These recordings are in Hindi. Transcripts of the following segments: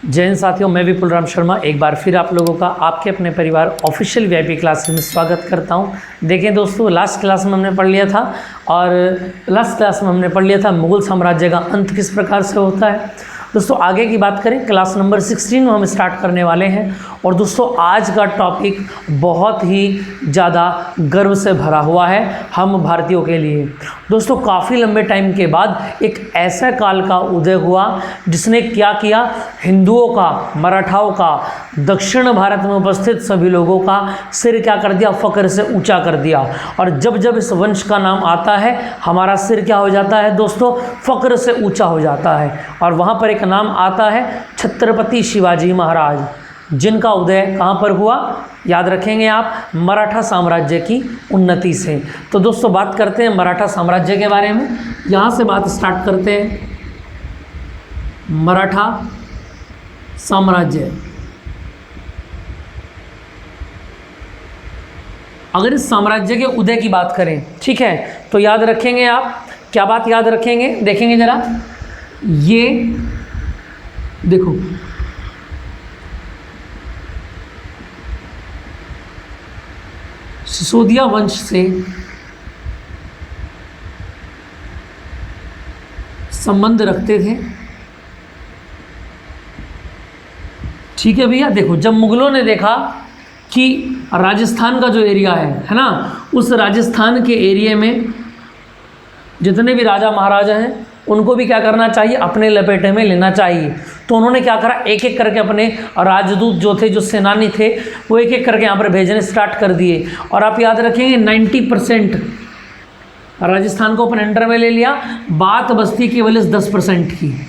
जय हिंद साथियों, मैं विपुल राम शर्मा एक बार फिर आप लोगों का आपके अपने परिवार ऑफिशियल वीआईपी क्लासेस में स्वागत करता हूं। देखें दोस्तों, लास्ट क्लास में हमने पढ़ लिया था मुगल साम्राज्य का अंत किस प्रकार से होता है। दोस्तों आगे की बात करें, क्लास नंबर 16 में हम स्टार्ट करने वाले हैं। और दोस्तों आज का टॉपिक बहुत ही ज़्यादा गर्व से भरा हुआ है हम भारतीयों के लिए। दोस्तों काफ़ी लंबे टाइम के बाद एक ऐसा काल का उदय हुआ जिसने क्या किया, हिंदुओं का, मराठाओं का, दक्षिण भारत में उपस्थित सभी लोगों का सिर क्या कर दिया, फ़ख्र से ऊंचा कर दिया। और जब जब इस वंश का नाम आता है हमारा सिर क्या हो जाता है दोस्तों, फ़ख्र से ऊंचा हो जाता है। और वहाँ पर एक नाम आता है छत्रपति शिवाजी महाराज, जिनका उदय कहाँ पर हुआ, याद रखेंगे आप, मराठा साम्राज्य की उन्नति से। तो दोस्तों बात करते हैं मराठा साम्राज्य के बारे में। यहाँ से बात स्टार्ट करते हैं। मराठा साम्राज्य, अगर इस साम्राज्य के उदय की बात करें, ठीक है, तो याद रखेंगे आप, क्या बात याद रखेंगे, देखेंगे जरा, ये देखो सिसोदिया वंश से संबंध रखते थे। ठीक है भैया, देखो जब मुगलों ने देखा कि राजस्थान का जो एरिया है ना, उस राजस्थान के एरिया में जितने भी राजा महाराजा हैं उनको भी क्या करना चाहिए, अपने लपेटे में लेना चाहिए। तो उन्होंने क्या करा, एक एक करके अपने राजदूत जो थे, जो सेनानी थे, वो एक एक करके यहाँ पर भेजने स्टार्ट कर दिए। और आप याद रखेंगे 90% राजस्थान को अपने अंडर में ले लिया, बात बस्ती केवल इस 10% की।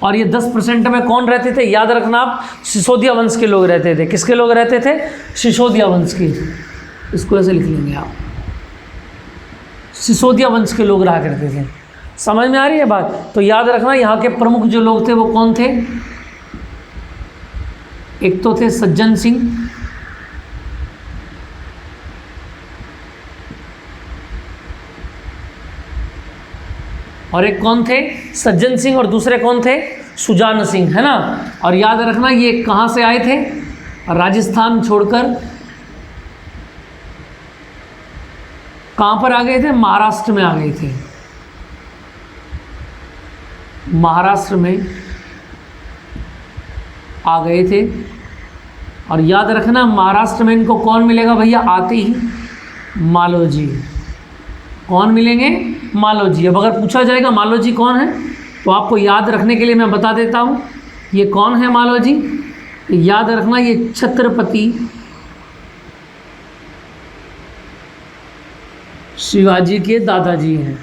और ये 10% में कौन रहते थे, याद रखना आप, सिसोदिया वंश के लोग रहते थे। किसके लोग रहते थे, सिसोदिया वंश के। इसको ऐसे लिख लेंगे आप, सिसोदिया वंश के लोग रहा करते थे। समझ में आ रही है बात। तो याद रखना यहाँ के प्रमुख जो लोग थे वो कौन थे, एक तो थे सज्जन सिंह, और एक कौन थे, सज्जन सिंह, और दूसरे कौन थे, सुजान सिंह, है ना। और याद रखना ये कहाँ से आए थे, राजस्थान छोड़कर कहाँ पर आ गए थे, महाराष्ट्र में आ गए थे। महाराष्ट्र में आ गए थे। और याद रखना महाराष्ट्र में इनको कौन मिलेगा भैया, आते ही मालोजी। कौन मिलेंगे, मालोजी। अब अगर पूछा जाएगा मालोजी कौन है, तो आपको याद रखने के लिए मैं बता देता हूँ ये कौन है मालोजी। याद रखना ये छत्रपति शिवाजी के दादाजी हैं।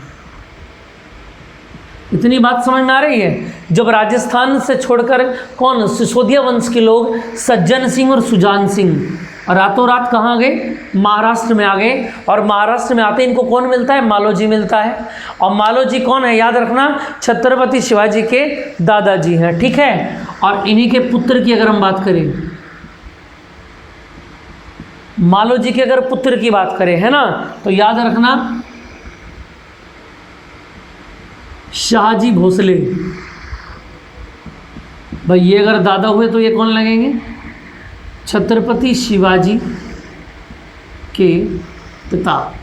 इतनी बात समझ में आ रही है। जब राजस्थान से छोड़कर कौन, सिसोदिया वंश के लोग सज्जन सिंह और सुजान सिंह रातों रात कहाँ गए, महाराष्ट्र में आ गए। और महाराष्ट्र में आते इनको कौन मिलता है, मालोजी मिलता है। और मालोजी कौन है, याद रखना, छत्रपति शिवाजी के दादाजी हैं, ठीक है। और इन्हीं के पुत्र की अगर हम बात करें, मालोजी के अगर पुत्र की बात करें, है ना, तो याद रखना शाहजी भोसले। भाई ये अगर दादा हुए तो ये कौन लगेंगे, छत्रपति शिवाजी के पिता।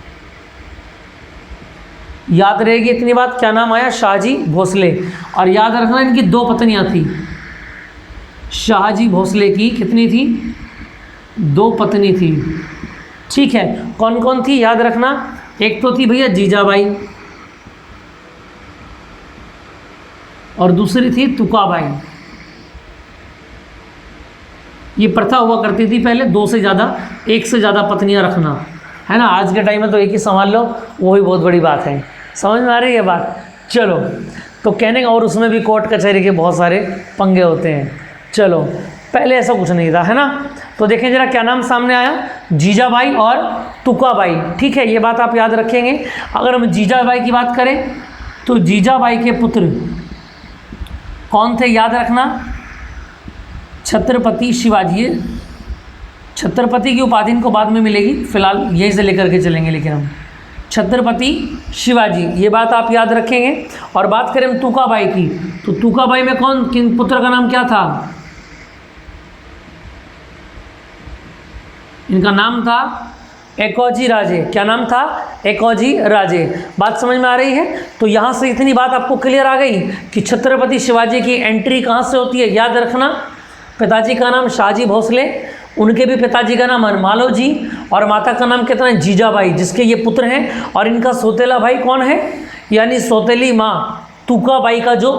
याद रहेगी इतनी बात, क्या नाम आया, शाहजी भोसले। और याद रखना इनकी 2 पत्नियां थी, शाहजी भोसले की कितनी थी, 2 पत्नी थी, ठीक है। कौन कौन थी, याद रखना, एक तो थी भैया जीजाबाई, और दूसरी थी तुकाबाई। ये प्रथा हुआ करती थी पहले, 2 से ज़्यादा, 1 से ज़्यादा पत्नियां रखना, है ना। आज के टाइम में तो एक ही संभाल लो, वही बहुत बड़ी बात है। समझ में आ रही है बात। चलो, तो कहने का, और उसमें भी कोर्ट कचहरी के बहुत सारे पंगे होते हैं। चलो, पहले ऐसा कुछ नहीं था, है ना। तो देखें जरा क्या नाम सामने आया, जीजाबाई और तुकाबाई, ठीक है। ये बात आप याद रखेंगे। अगर हम जीजाबाई की बात करें तो जीजाबाई के पुत्र कौन थे, याद रखना, छत्रपति शिवाजी। छत्रपति की उपाधि इनको बाद में मिलेगी, फिलहाल यहीं से लेकर के चलेंगे। लेकिन हम छत्रपति शिवाजी, ये बात आप याद रखेंगे। और बात करें हम तुकाबाई की, तो तुकाबाई में कौन, किन पुत्र का नाम क्या था? इनका नाम था एकोजी राजे। क्या नाम था? एकोजी राजे। बात समझ में आ रही है? तो यहाँ से इतनी बात आपको क्लियर आ गई कि छत्रपति शिवाजी की एंट्री कहाँ से होती है, याद रखना। पिताजी का नाम शाहजी भोसले, उनके भी पिताजी का नाम हनुमानलाल जी, और माता का नाम कितना है? जीजाबाई, जिसके ये पुत्र हैं। और इनका सौतेला भाई कौन है, यानी सौतेली माँ तुकाबाई का जो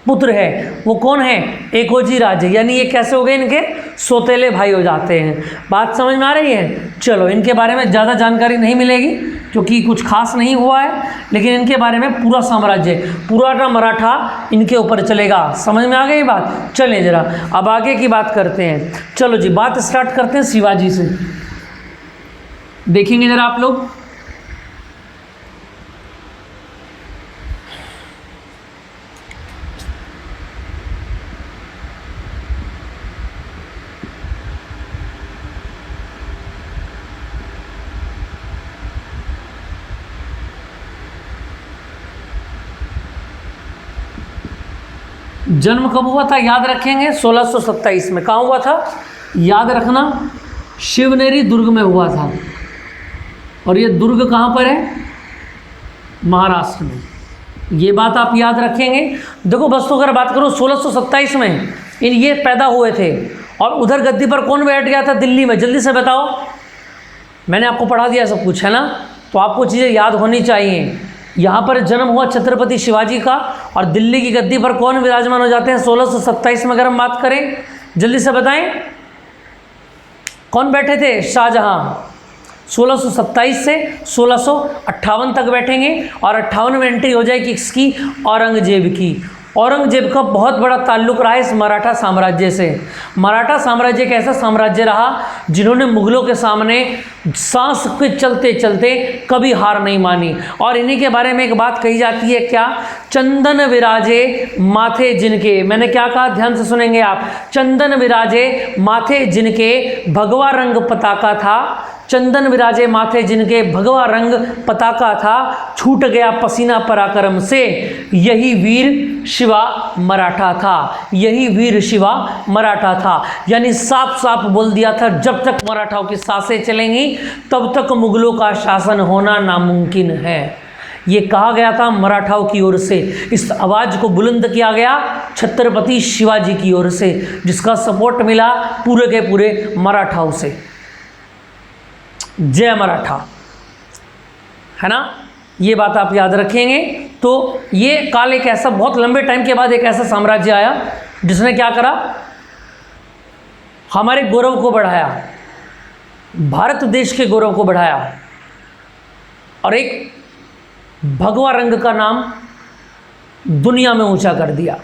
पुत्र है वो कौन है? एकोजी राजे। यानी ये कैसे हो गए, इनके सौतेले भाई हो जाते हैं। बात समझ में आ रही है? चलो, इनके बारे में ज़्यादा जानकारी नहीं मिलेगी क्योंकि कुछ खास नहीं हुआ है, लेकिन इनके बारे में पूरा साम्राज्य, पूरा का मराठा इनके ऊपर चलेगा। समझ में आ गई बात? चलें जरा अब आगे की बात करते हैं। चलो जी, बात स्टार्ट करते हैं शिवाजी से। देखेंगे जरा आप लोग, जन्म कब हुआ था, याद रखेंगे 1627 में। कहाँ हुआ था, याद रखना, शिवनेरी दुर्ग में हुआ था। और ये दुर्ग कहाँ पर है? महाराष्ट्र में। ये बात आप याद रखेंगे। देखो बस, तो अगर बात करूँ 1627 में ये पैदा हुए थे, और उधर गद्दी पर कौन बैठ गया था दिल्ली में, जल्दी से बताओ। मैंने आपको पढ़ा दिया सब कुछ, है ना? तो आपको चीज़ें याद होनी चाहिए। यहाँ पर जन्म हुआ छत्रपति शिवाजी का, और दिल्ली की गद्दी पर कौन विराजमान हो जाते हैं 1627 में? अगर हम बात करें, जल्दी से बताएं, कौन बैठे थे? शाहजहां। 1627 से 1658 तक बैठेंगे, और 58 में एंट्री हो जाएगी किसकी? औरंगजेब की। औरंगजेब का बहुत बड़ा ताल्लुक रहा है इस मराठा साम्राज्य से। मराठा साम्राज्य एक ऐसा साम्राज्य रहा जिन्होंने मुगलों के सामने सांस के चलते चलते कभी हार नहीं मानी। और इन्हीं के बारे में एक बात कही जाती है, क्या? चंदन विराजे माथे जिनके, मैंने क्या कहा, ध्यान से सुनेंगे आप। चंदन विराजे माथे जिनके भगवा रंग पताका था, चंदन विराजे माथे जिनके भगवा रंग पताका था, छूट गया पसीना पराक्रम से, यही वीर शिवा मराठा था, यही वीर शिवा मराठा था। यानी साफ साफ बोल दिया था, जब तक मराठाओं की सांसें चलेंगी तब तक मुगलों का शासन होना नामुमकिन है। ये कहा गया था मराठाओं की ओर से। इस आवाज़ को बुलंद किया गया छत्रपति शिवाजी की ओर से, जिसका सपोर्ट मिला पूरे के पूरे मराठाओं से। जय मराठा, है ना? ये बात आप याद रखेंगे। तो ये काल एक ऐसा, बहुत लंबे टाइम के बाद एक ऐसा साम्राज्य आया जिसने क्या करा, हमारे गौरव को बढ़ाया, भारत देश के गौरव को बढ़ाया, और एक भगवा रंग का नाम दुनिया में ऊंचा कर दिया,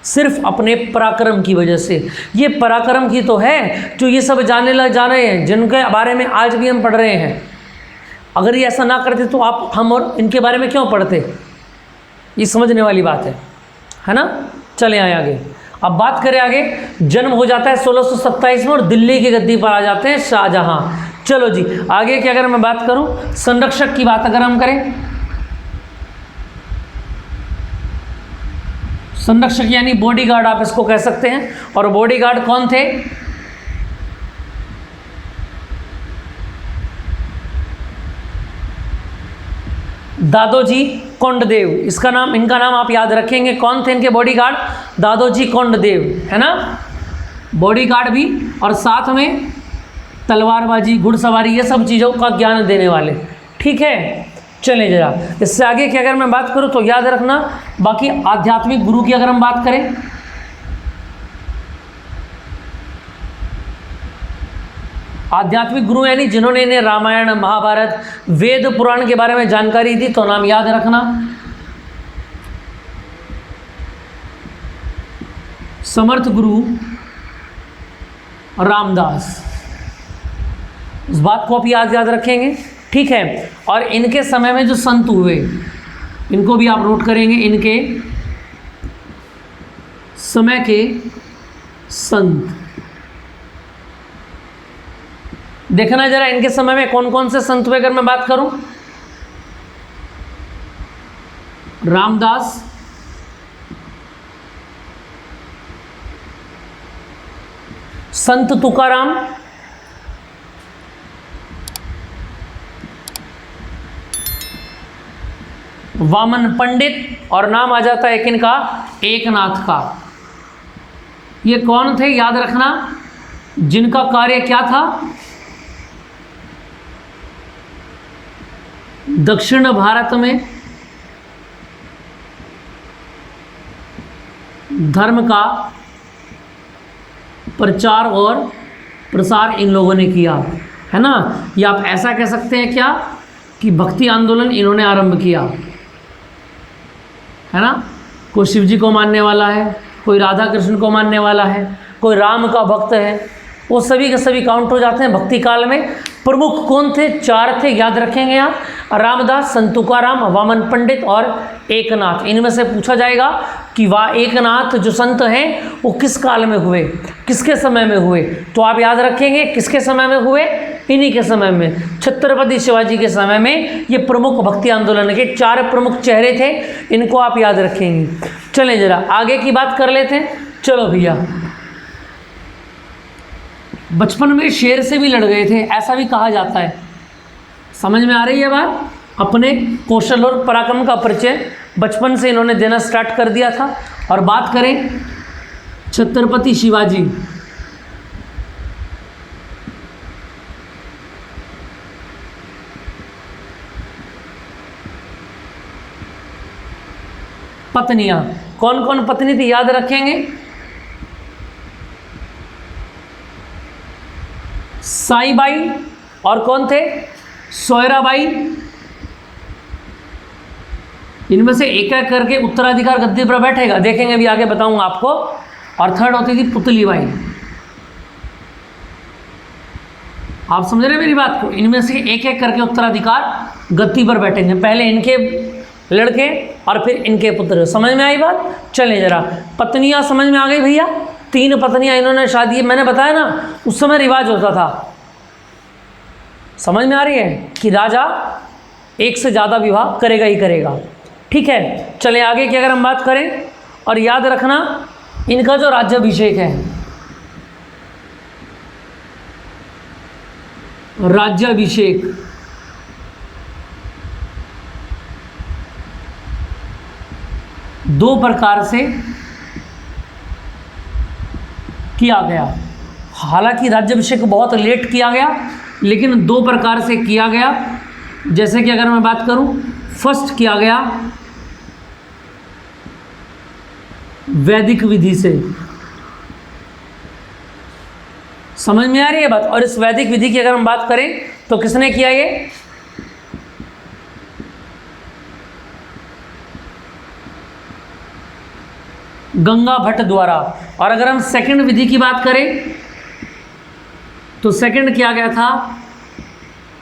सिर्फ अपने पराक्रम की वजह से। ये पराक्रम की तो है जो ये सब जाने रहे हैं, जिनके बारे में आज भी हम पढ़ रहे हैं। अगर ये ऐसा ना करते तो आप, हम और इनके बारे में क्यों पढ़ते? ये समझने वाली बात है ना? चले आए आगे। अब बात करें आगे, जन्म हो जाता है 1627 में, और दिल्ली की गद्दी पर आ जाते हैं शाहजहां। चलो जी, आगे की अगर मैं बात करूं, संरक्षक की बात अगर हम करें, संरक्षक यानी बॉडीगार्ड आप इसको कह सकते हैं। और बॉडीगार्ड कौन थे? दादोजी कोंडदेव, इसका नाम, इनका नाम आप याद रखेंगे। कौन थे इनके बॉडीगार्ड? दादोजी कोंडदेव, है ना? बॉडीगार्ड भी, और साथ में तलवारबाजी, घुड़सवारी, ये सब चीज़ों का ज्ञान देने वाले। ठीक है, चलें जरा इससे आगे की अगर मैं बात करूं तो याद रखना, बाकी आध्यात्मिक गुरु की अगर हम बात करें, आध्यात्मिक गुरु यानी जिन्होंने इन्हें रामायण, महाभारत, वेद पुराण के बारे में जानकारी दी, तो नाम याद रखना, समर्थ गुरु रामदास। इस बात को आप याद रखेंगे। ठीक है, और इनके समय में जो संत हुए, इनको भी आप नोट करेंगे, इनके समय के संत। देखना जरा इनके समय में कौन कौन से संत हुए। अगर मैं बात करूं रामदास, संत तुकाराम, वामन पंडित, और नाम आ जाता है किनका, एकनाथ का। ये कौन थे याद रखना, जिनका कार्य क्या था, दक्षिण भारत में धर्म का प्रचार और प्रसार इन लोगों ने किया, है ना। या आप ऐसा कह सकते हैं क्या कि भक्ति आंदोलन इन्होंने आरंभ किया, है ना। कोई शिव जी को मानने वाला है, कोई राधा कृष्ण को मानने वाला है, कोई राम का भक्त है, वो सभी के सभी काउंट हो जाते हैं भक्ति काल में। प्रमुख कौन थे, 4 थे, याद रखेंगे आप, रामदास, संत तुकाराम, वामन पंडित और एकनाथ। इनमें से पूछा जाएगा कि वाह एकनाथ जो संत हैं वो किस काल में हुए, किसके समय में हुए, तो आप याद रखेंगे किसके समय में हुए, इन्हीं के समय में, छत्रपति शिवाजी के समय में। ये प्रमुख भक्ति आंदोलन के 4 प्रमुख चेहरे थे, इनको आप याद रखेंगे। चलें जरा आगे की बात कर लेते हैं। चलो भैया, बचपन में शेर से भी लड़ गए थे, ऐसा भी कहा जाता है। समझ में आ रही है बात। अपने कौशल और पराक्रम का परिचय बचपन से इन्होंने देना स्टार्ट कर दिया था। और बात करें छत्रपति शिवाजी, पत्नियां, कौन कौन पत्नी थी याद रखेंगे, साईबाई, और कौन थे, सोयराबाई। इनमें से एक एक करके उत्तराधिकार गद्दी पर बैठेगा, देखेंगे अभी आगे बताऊंगा आपको। और थर्ड होती थी पुतलीबाई। आप समझ रहे हैं मेरी बात को। इनमें से एक एक करके उत्तराधिकार गद्दी पर बैठेंगे, पहले इनके लड़के और फिर इनके पुत्र। समझ में आई बात। चलें जरा, पत्नियां समझ में आ गई भैया। 3 पत्नियां इन्होंने शादी, मैंने बताया ना उस समय रिवाज होता था। समझ में आ रही है कि राजा एक से ज़्यादा विवाह करेगा ही करेगा। ठीक है, चलें आगे की अगर हम बात करें, और याद रखना इनका जो राज्याभिषेक है, राज्याभिषेक दो प्रकार से किया गया। हालांकि राज्याभिषेक बहुत लेट किया गया, लेकिन 2 प्रकार से किया गया। जैसे कि अगर मैं बात करूं, फर्स्ट किया गया वैदिक विधि से। समझ में आ रही है बात। और इस वैदिक विधि की अगर हम बात करें तो किसने किया ये, गंगा भट्ट द्वारा। और अगर हम सेकंड विधि की बात करें तो सेकंड किया गया था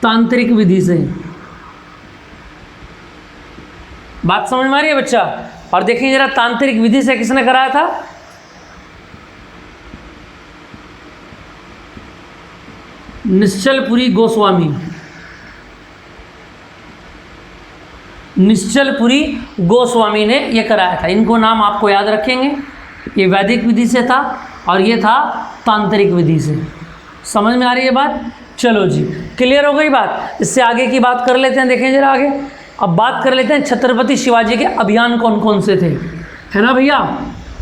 तांत्रिक विधि से। बात समझ में आ रही है बच्चा। और देखिए जरा, तांत्रिक विधि से किसने कराया था, निश्चलपुरी गोस्वामी। निश्चलपुरी गोस्वामी ने यह कराया था। इनको नाम आपको याद रखेंगे। ये वैदिक विधि से था और ये था तांत्रिक विधि से। समझ में आ रही है बात। चलो जी, क्लियर हो गई बात। इससे आगे की बात कर लेते हैं। देखें जरा आगे, अब बात कर लेते हैं छत्रपति शिवाजी के अभियान कौन कौन से थे, है ना भैया।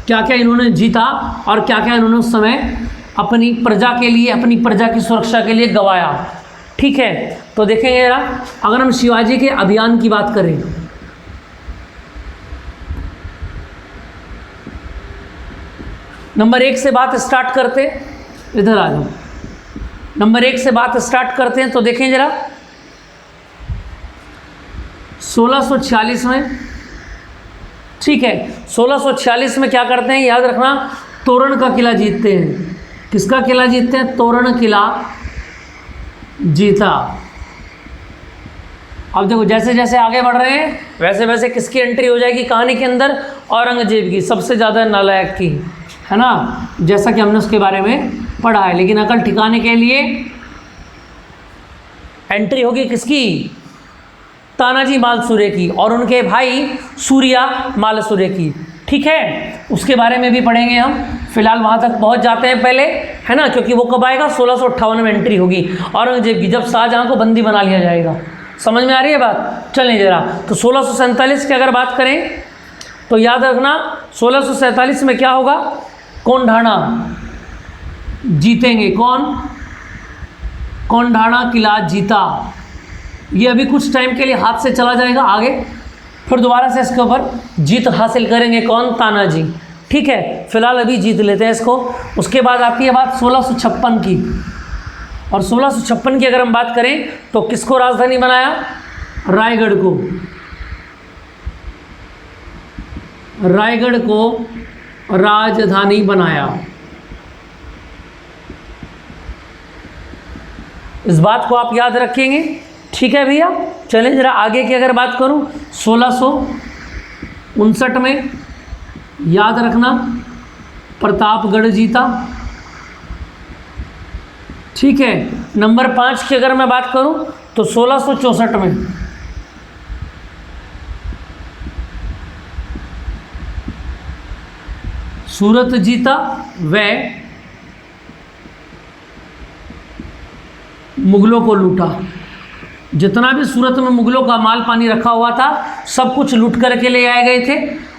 क्या क्या इन्होंने जीता और क्या क्या इन्होंने उस समय अपनी प्रजा के लिए, अपनी प्रजा की सुरक्षा के लिए गवाया। ठीक है, तो देखेंगे जरा, अगर हम शिवाजी के अभियान की बात करें, नंबर 1 से बात स्टार्ट करते, इधर आ जाओ। नंबर 1 से बात स्टार्ट करते हैं तो देखें जरा, 1646 में, ठीक है, 1646 में क्या करते हैं याद रखना, तोरण का किला जीतते हैं। किसका किला जीतते हैं, तोरण किला जीता। अब देखो जैसे जैसे आगे बढ़ रहे हैं वैसे वैसे किसकी एंट्री हो जाएगी कहानी के अंदर, औरंगजेब की, सबसे ज़्यादा नालायक की, है ना, जैसा कि हमने उसके बारे में पढ़ा है। लेकिन अकल ठिकाने के लिए एंट्री होगी किसकी, तानाजी मालसूरे की और उनके भाई सूर्या मालसूरे की। ठीक है, उसके बारे में भी पढ़ेंगे हम। फिलहाल वहाँ तक पहुँच जाते हैं पहले, है ना, क्योंकि वो कब आएगा, 1658 में एंट्री होगी औरंगजेब की, जब शाहजहाँ को बंदी बना लिया जाएगा। समझ में आ रही है बात? चलें जरा, तो 1647 की अगर बात करें तो याद रखना 1647 में क्या होगा, कोंढाणा जीतेंगे। कोंढाणा किला जीता। ये अभी कुछ टाइम के लिए हाथ से चला जाएगा, आगे फिर दोबारा से इसके ऊपर जीत हासिल करेंगे। कौन? तानाजी। ठीक है, फिलहाल अभी जीत लेते हैं इसको। उसके बाद आती है बात 1656 की, और 1656 की अगर हम बात करें तो किसको राजधानी बनाया? रायगढ़ को। रायगढ़ को राजधानी बनाया। इस बात को आप याद रखेंगे। ठीक है भैया, चलें जरा आगे की अगर बात करूं, 1659 में याद रखना प्रतापगढ़ जीता। ठीक है, नंबर 5 की अगर मैं बात करूं तो 1664 में सूरत जीता व मुगलों को लूटा। जितना भी सूरत में मुगलों का माल पानी रखा हुआ था सब कुछ लूट करके ले आए गए थे।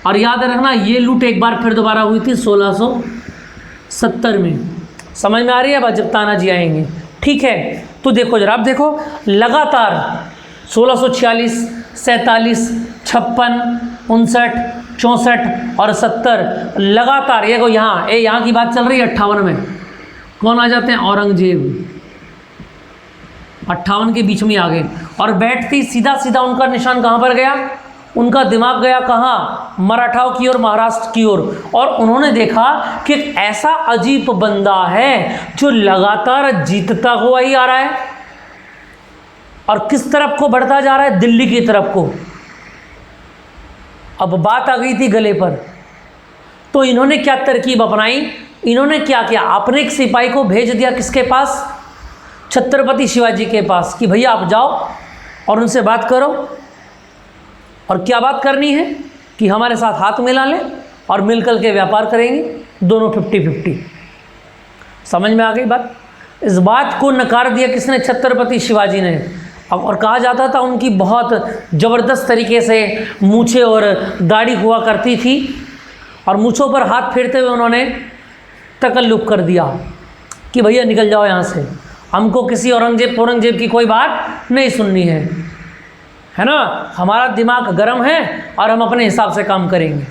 और याद रखना ये लूट एक बार फिर दोबारा हुई थी 1670 में। समझ में आ रही है बात? जब तानाजी आएंगे। ठीक है, तो देखो जरा, आप देखो लगातार 1646, 47, 56, 59, 64 और 70 लगातार। ये को यहाँ की बात चल रही है 58 में कौन आ जाते हैं? औरंगजेब। 58 के बीच में आ गए और बैठती सीधा सीधा उनका निशान कहाँ पर गया? उनका दिमाग गया कहाँ? मराठाओं की ओर, महाराष्ट्र की ओर। और उन्होंने देखा कि एक ऐसा अजीब बंदा है जो लगातार जीतता हुआ ही आ रहा है और किस तरफ को बढ़ता जा रहा है? दिल्ली की तरफ को। अब बात आ गई थी गले पर, तो इन्होंने क्या तरकीब अपनाई? इन्होंने क्या किया? आपने एक सिपाही को भेज दिया किसके पास? छत्रपति शिवाजी के पास, कि भैया आप जाओ और उनसे बात करो। और क्या बात करनी है? कि हमारे साथ हाथ मिला लें और मिलकर के व्यापार करेंगे, दोनों 50-50। समझ में आ गई बात? इस बात को नकार दिया किसने? छत्रपति शिवाजी ने। और कहा जाता था उनकी बहुत ज़बरदस्त तरीके से मूछें और दाढ़ी हुआ करती थी, और मूछों पर हाथ फेरते हुए उन्होंने तकल्लुफ़ कर दिया कि भैया निकल जाओ यहाँ से, हमको किसी औरंगजेब की कोई बात नहीं सुननी है ना, हमारा दिमाग गर्म है और हम अपने हिसाब से काम करेंगे।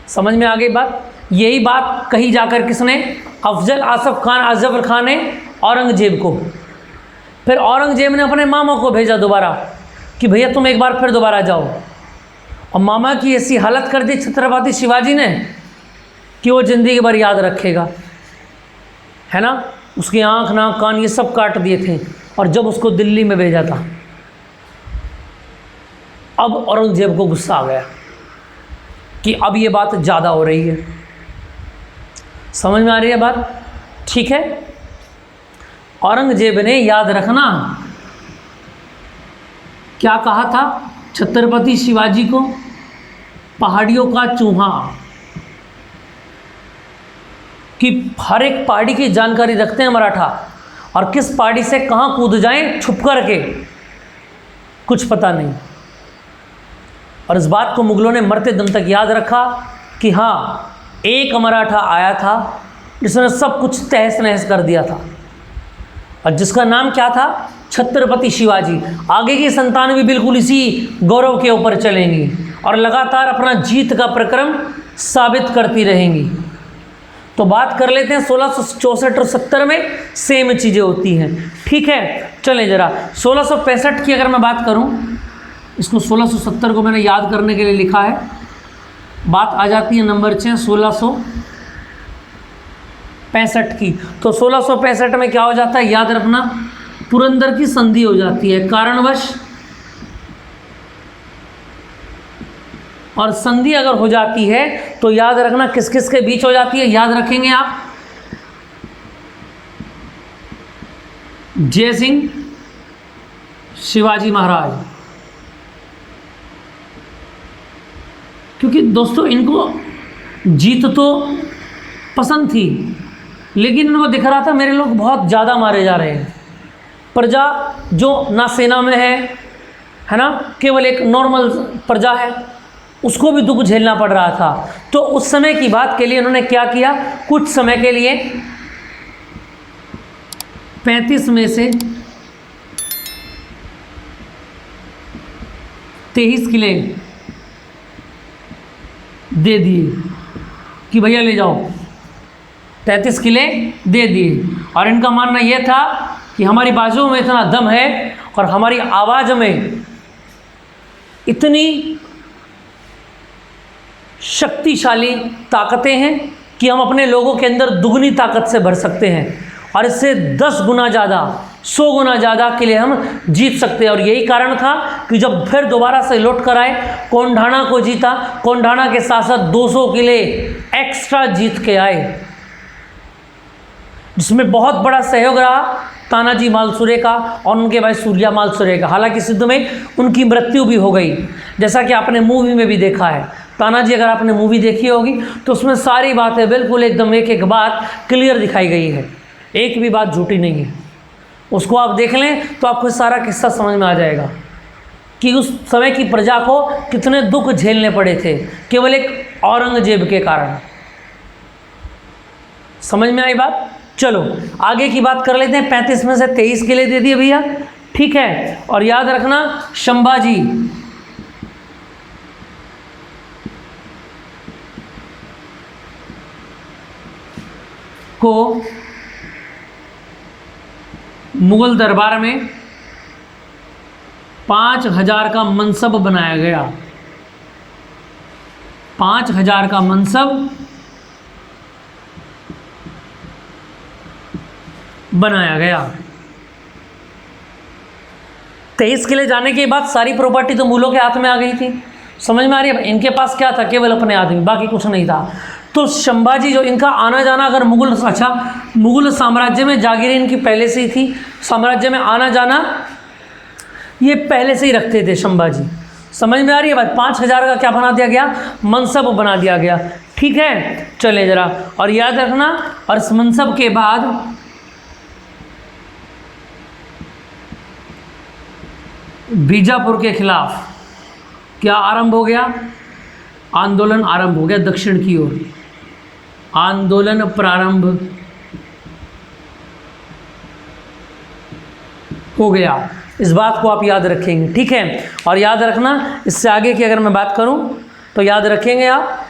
समझ में आ गई बात? यही बात कही जाकर किसने? अफजल आसफ खान ने औरंगजेब को। फिर औरंगजेब ने अपने मामा को भेजा दोबारा कि भैया तुम एक बार फिर दोबारा जाओ। और मामा की ऐसी हालत कर दी छत्रपति शिवाजी ने कि वो ज़िंदगी भर याद रखेगा, है ना। उसकी आँख, नाक, कान ये सब काट दिए थे। और जब उसको दिल्ली में भेजा था, अब औरंगजेब को गुस्सा आ गया कि अब ये बात ज़्यादा हो रही है। समझ में आ रही है बात? ठीक है, औरंगजेब ने, याद रखना, क्या कहा था छत्रपति शिवाजी को? पहाड़ियों का चूहा, कि हर एक पहाड़ी की जानकारी रखते हैं मराठा, और किस पहाड़ी से कहाँ कूद जाएं छुप कर के कुछ पता नहीं। और इस बात को मुगलों ने मरते दम तक याद रखा कि हाँ, एक मराठा आया था जिसने सब कुछ तहस नहस कर दिया था, और जिसका नाम क्या था? छत्रपति शिवाजी। आगे की संतान भी बिल्कुल इसी गौरव के ऊपर चलेंगी और लगातार अपना जीत का प्रक्रम साबित करती रहेंगी। तो बात कर लेते हैं 1664 और 70 में सेम चीज़ें होती हैं। ठीक है, चलें जरा 1665 की अगर मैं बात करूं, इसको 1670 को मैंने याद करने के लिए लिखा है। बात आ जाती है नंबर 6 1665 की। तो 1665 में क्या हो जाता है? याद रखना, पुरंदर की संधि हो जाती है कारणवश। और संधि अगर हो जाती है तो याद रखना किस किस के बीच हो जाती है? याद रखेंगे आप, जय सिंह शिवाजी महाराज, क्योंकि दोस्तों इनको जीत तो पसंद थी, लेकिन इनको दिख रहा था मेरे लोग बहुत ज़्यादा मारे जा रहे हैं। प्रजा जो ना सेना में है ना, केवल एक नॉर्मल प्रजा है, उसको भी दुख झेलना पड़ रहा था। तो उस समय की बात के लिए उन्होंने क्या किया, कुछ समय के लिए 35 में से 23 किले दे दिए कि भैया ले जाओ, 33 किले दे दिए। और इनका मानना यह था कि हमारी बाजुओं में इतना दम है और हमारी आवाज़ में इतनी शक्तिशाली ताकतें हैं कि हम अपने लोगों के अंदर दुगनी ताकत से भर सकते हैं और इससे 10 गुना ज़्यादा, 100 गुना ज़्यादा के लिए हम जीत सकते हैं। और यही कारण था कि जब फिर दोबारा से लौट कर आए, कोंढाणा को जीता, कोंढाणा के साथ साथ 200 किले एक्स्ट्रा जीत के आए, जिसमें बहुत बड़ा सहयोग रहा तानाजी मालसुरे का और उनके भाई सूर्या मालसुरे का। हालांकि युद्ध में उनकी मृत्यु भी हो गई, जैसा कि आपने मूवी में भी देखा है। तानाजी, अगर आपने मूवी देखी होगी तो उसमें सारी बातें बिल्कुल एकदम एक एक बात क्लियर दिखाई गई है, एक भी बात झूठी नहीं है। उसको आप देख लें तो आपको सारा किस्सा समझ में आ जाएगा कि उस समय की प्रजा को कितने दुख झेलने पड़े थे केवल एक औरंगजेब के कारण। समझ में आई बात? चलो आगे की बात कर लेते हैं। 35 में से 23 किले दे दिए भैया, ठीक है। और याद रखना संभाजी को मुगल दरबार में 5000 का मनसब बनाया गया। 5000 का मनसब बनाया गया। 23 किले जाने के बाद सारी प्रॉपर्टी तो मुगलों के हाथ में आ गई थी। समझ में आ रही है? इनके पास क्या था? केवल अपने आदमी, बाकी कुछ नहीं था। तो संभाजी जो इनका आना जाना, अगर मुगल साम्राज्य में जागीरें इनकी पहले से ही थी, साम्राज्य में आना जाना ये पहले से ही रखते थे संभाजी। समझ में आ रही है बात? 5000 का क्या बना दिया गया? मनसब बना दिया गया, ठीक है। चले जरा, और याद रखना, और इस मनसब के बाद बीजापुर के खिलाफ क्या आरंभ हो गया? आंदोलन आरंभ हो गया दक्षिण की ओर। आंदोलन प्रारंभ हो गया। इस बात को आप याद रखेंगे, ठीक है। और याद रखना, इससे आगे की अगर मैं बात करूं तो याद रखेंगे आप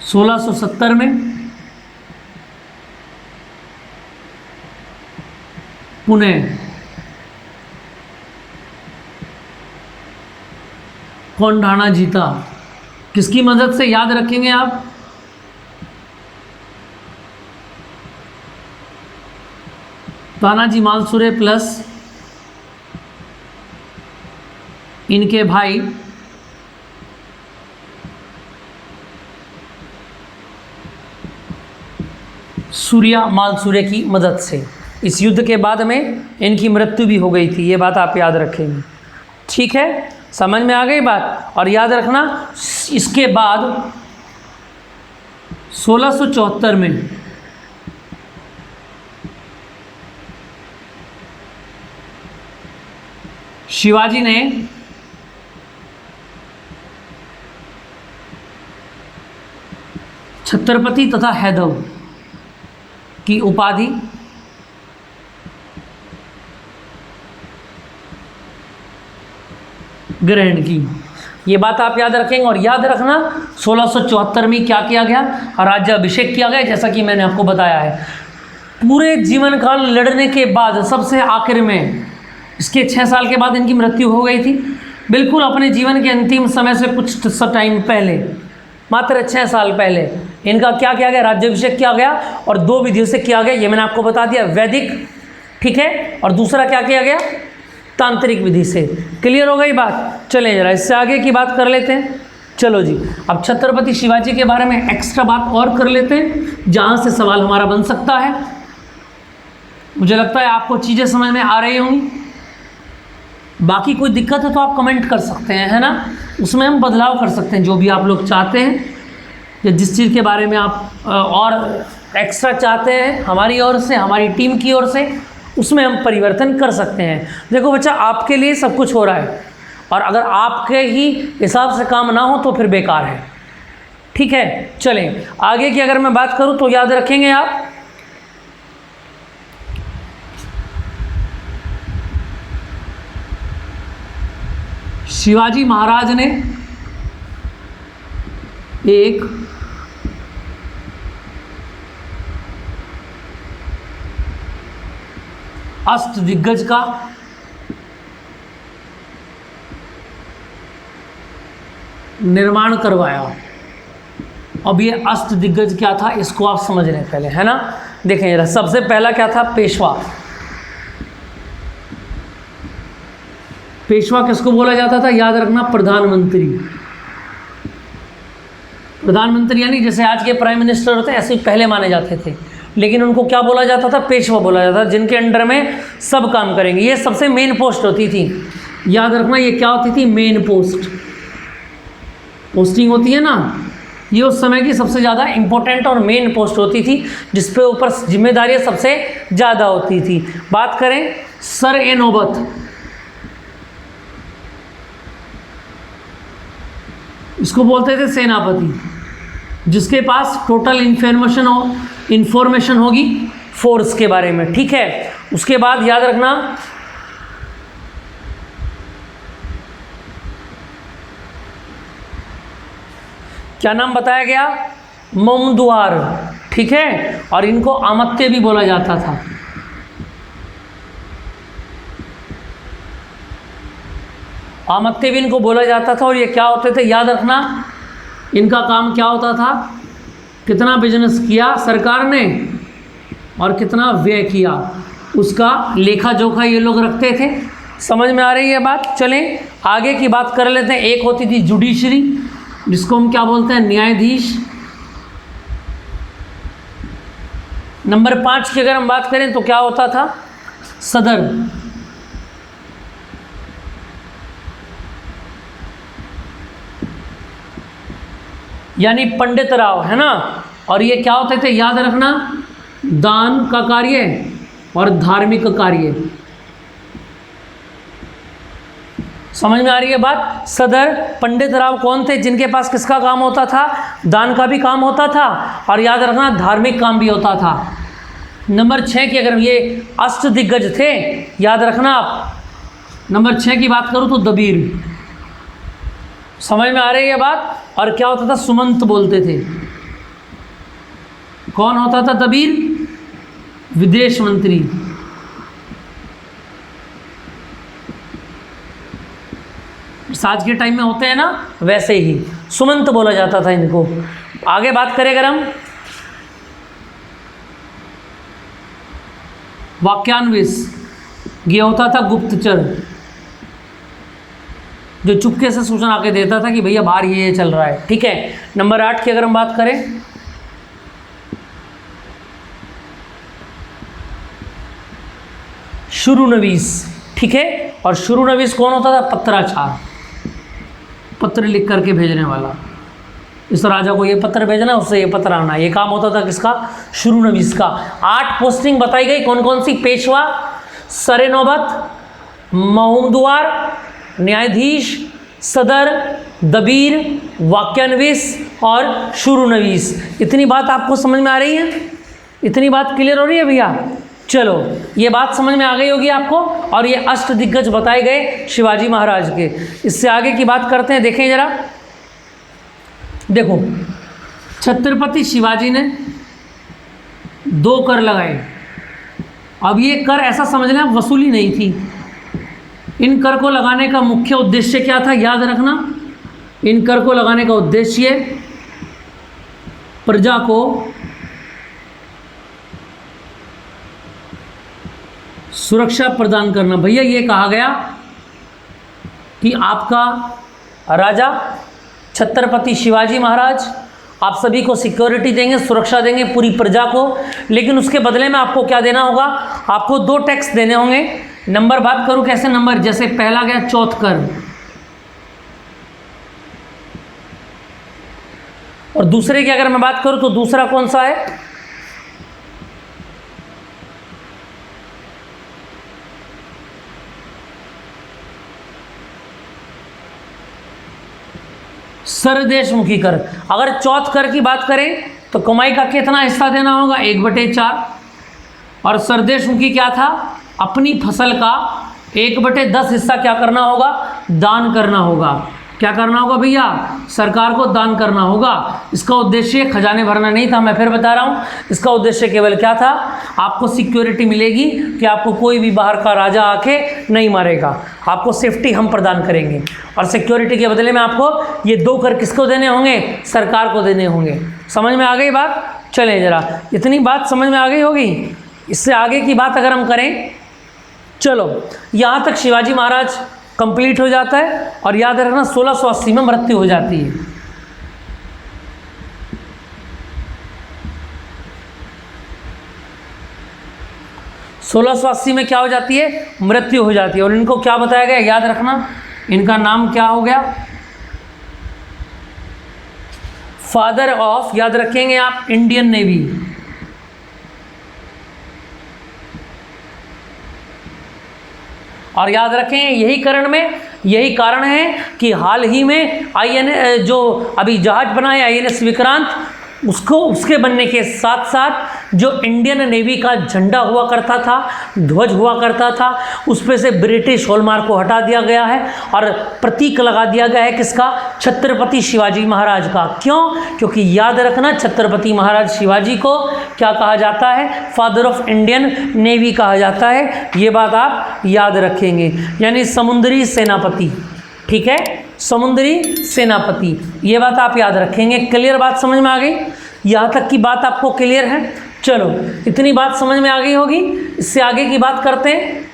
1670 में पुणे कोंढाणा जीता। किसकी मदद से? याद रखेंगे आप, तानाजी मालसुरे प्लस इनके भाई सूर्या मालसुरे की मदद से। इस युद्ध के बाद में इनकी मृत्यु भी हो गई थी, ये बात आप याद रखेंगे, ठीक है। समझ में आ गई बात? और याद रखना, इसके बाद 1674 में शिवाजी ने छत्रपति तथा हैदव की उपाधि ग्रहण की। ये बात आप याद रखेंगे। और याद रखना 1674 में क्या किया गया? राज्याभिषेक किया गया, जैसा कि मैंने आपको बताया है। पूरे जीवन काल लड़ने के बाद सबसे आखिर में, इसके 6 साल के बाद इनकी मृत्यु हो गई थी। बिल्कुल अपने जीवन के अंतिम समय से कुछ टाइम पहले, मात्र 6 साल पहले इनका क्या किया गया? राज्याभिषेक किया गया। और 2 विधियों से किया गया, ये मैंने आपको बता दिया, वैदिक, ठीक है, और दूसरा क्या किया गया? तांत्रिक विधि से। क्लियर हो गई बात? चलें जरा इससे आगे की बात कर लेते हैं। चलो जी, अब छत्रपति शिवाजी के बारे में एक्स्ट्रा बात और कर लेते हैं, जहाँ से सवाल हमारा बन सकता है। मुझे लगता है आपको चीज़ें समझ में आ रही होंगी। बाकी कोई दिक्कत है तो आप कमेंट कर सकते हैं, है ना, उसमें हम बदलाव कर सकते हैं जो भी आप लोग चाहते हैं, या जिस चीज़ के बारे में आप और एक्स्ट्रा चाहते हैं हमारी ओर से, हमारी टीम की ओर से, उसमें हम परिवर्तन कर सकते हैं। देखो बच्चा, आपके लिए सब कुछ हो रहा है, और अगर आपके ही हिसाब से काम ना हो तो फिर बेकार है। ठीक है, चलें आगे की अगर मैं बात करूं तो याद रखेंगे आप, शिवाजी महाराज ने एक अष्टदिग्गज का निर्माण करवाया। अब ये अष्टदिग्गज क्या था इसको आप समझ रहे हैं पहले, है ना। देखें जरा, सबसे पहला क्या था, पेशवा। पेशवा किसको बोला जाता था, याद रखना, प्रधानमंत्री। प्रधानमंत्री यानी जैसे आज के प्राइम मिनिस्टर होते हैं ऐसे पहले माने जाते थे, लेकिन उनको क्या बोला जाता था, पेशवा बोला जाता था, जिनके अंडर में सब काम करेंगे। ये सबसे मेन पोस्ट होती थी, याद रखना, ये क्या होती थी, मेन पोस्ट, पोस्टिंग होती है ना, ये उस समय की सबसे ज़्यादा इम्पोर्टेंट और मेन पोस्ट होती थी, जिस पे ऊपर जिम्मेदारियाँ सबसे ज़्यादा होती थी। बात करें सर ए नौबत, इसको बोलते थे सेनापति, जिसके पास टोटल इंफॉर्मेशन होगी फोर्स के बारे में। ठीक है, उसके बाद याद रखना क्या नाम बताया गया, मोमदुआर। ठीक है, और इनको आमत्ते भी बोला जाता था। आमत्ते भी इनको बोला जाता था। और ये क्या होते थे, याद रखना, इनका काम क्या होता था, कितना बिजनेस किया सरकार ने और कितना व्यय किया, उसका लेखा जोखा ये लोग रखते थे। समझ में आ रही है बात। चलें आगे की बात कर लेते हैं। एक होती थी जुडिशरी, जिसको हम क्या बोलते हैं, न्यायाधीश। नंबर 5 की अगर हम बात करें तो क्या होता था, सदर। यानी पंडित राव, है ना। और ये क्या होते थे, याद रखना, दान का कार्य और धार्मिक कार्य। समझ में आ रही है बात। सदर पंडित राव कौन थे, जिनके पास किसका काम होता था, दान का भी काम होता था, और याद रखना धार्मिक काम भी होता था। नंबर 6 की अगर ये अष्टदिग्गज थे, याद रखना आप, नंबर 6 की बात करूँ तो दबीर। समझ में आ रही है बात। और क्या होता था, सुमंत बोलते थे। कौन होता था दबीर, विदेश मंत्री। आज के टाइम में होते हैं ना, वैसे ही सुमंत बोला जाता था इनको। आगे बात करें अगर हम, वाक्यान्विश, ये होता था गुप्तचर, जो चुपके से सूचना आके देता था कि भैया बाहर ये चल रहा है। ठीक है, नंबर 8 की अगर हम बात करें, शुरूनवीस। ठीक है, और शुरूनवीस कौन होता था, पत्राचार, पत्र लिख करके भेजने वाला। इस राजा को ये पत्र भेजना, उससे ये पत्र आना, ये काम होता था किसका, शुरूनवीस का। 8 पोस्टिंग बताई गई, कौन कौन सी, पेशवा, सरे नौबत, मोमदुआर, न्यायाधीश, सदर, दबीर, वाक्यान्विश और शुरूनवीस। इतनी बात आपको समझ में आ रही है, इतनी बात क्लियर हो रही है भैया। चलो ये बात समझ में आ गई होगी आपको। और ये अष्टदिग्गज बताए गए शिवाजी महाराज के। इससे आगे की बात करते हैं, देखें जरा। देखो, छत्रपति शिवाजी ने 2 कर लगाए। अब ये कर ऐसा समझ लें वसूली नहीं थी। इन कर को लगाने का मुख्य उद्देश्य क्या था, याद रखना, इन कर को लगाने का उद्देश्य प्रजा को सुरक्षा प्रदान करना। भैया ये कहा गया कि आपका राजा छत्रपति शिवाजी महाराज आप सभी को सिक्योरिटी देंगे, सुरक्षा देंगे पूरी प्रजा को, लेकिन उसके बदले में आपको क्या देना होगा, आपको 2 टैक्स देने होंगे। नंबर बात करूं कैसे नंबर, जैसे पहला गया चौथकर, और दूसरे की अगर मैं बात करूं तो दूसरा कौन सा है, सरदेशमुखी कर। अगर चौथ कर की बात करें तो कमाई का कितना हिस्सा देना होगा, 1/4, और सरदेशमुखी क्या था, अपनी फसल का 1/10 हिस्सा क्या करना होगा, दान करना होगा। क्या करना होगा भैया, सरकार को दान करना होगा। इसका उद्देश्य खजाने भरना नहीं था, मैं फिर बता रहा हूँ, इसका उद्देश्य केवल क्या था, आपको सिक्योरिटी मिलेगी कि आपको कोई भी बाहर का राजा आके नहीं मारेगा, आपको सेफ्टी हम प्रदान करेंगे, और सिक्योरिटी के बदले में आपको ये 2 कर किसको देने होंगे, सरकार को देने होंगे। समझ में आ गई बात? चलें जरा, इतनी बात समझ में आ गई होगी। इससे आगे की बात अगर हम करें, चलो यहाँ तक शिवाजी महाराज कंप्लीट हो जाता है, और याद रखना 1680 में मृत्यु हो जाती है। सोलह सौ अस्सी में क्या हो जाती है, मृत्यु हो जाती है। और इनको क्या बताया गया, याद रखना, इनका नाम क्या हो गया, फादर ऑफ, याद रखेंगे आप, इंडियन नेवी। और याद रखें यही कारण है कि हाल ही में INS जो अभी जहाज बना है INS विक्रांत, उसके बनने के साथ साथ जो इंडियन नेवी का झंडा हुआ करता था, ध्वज हुआ करता था, उस पे से ब्रिटिश हॉलमार्क को हटा दिया गया है और प्रतीक लगा दिया गया है किसका, छत्रपति शिवाजी महाराज का। क्यों? क्योंकि याद रखना, छत्रपति महाराज शिवाजी को क्या कहा जाता है, फादर ऑफ इंडियन नेवी कहा जाता है। ये बात आप याद रखेंगे, यानी समुद्री सेनापति। ठीक है, समुद्री सेनापति, ये बात आप याद रखेंगे। क्लियर बात समझ में आ गई? यहाँ तक की बात आपको क्लियर है? चलो, इतनी बात समझ में आ गई होगी। इससे आगे की बात करते हैं।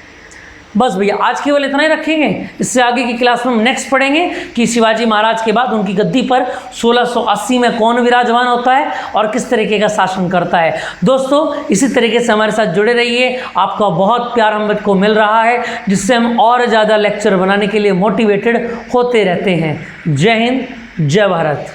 बस भैया आज केवल इतना ही रखेंगे। इससे आगे की क्लास में हम नेक्स्ट पढ़ेंगे कि शिवाजी महाराज के बाद उनकी गद्दी पर 1680 में कौन विराजमान होता है और किस तरीके का शासन करता है। दोस्तों, इसी तरीके से हमारे साथ जुड़े रहिए। आपका बहुत प्यार हमको मिल रहा है, जिससे हम और ज़्यादा लेक्चर बनाने के लिए मोटिवेटेड होते रहते हैं। जय हिंद, जय भारत।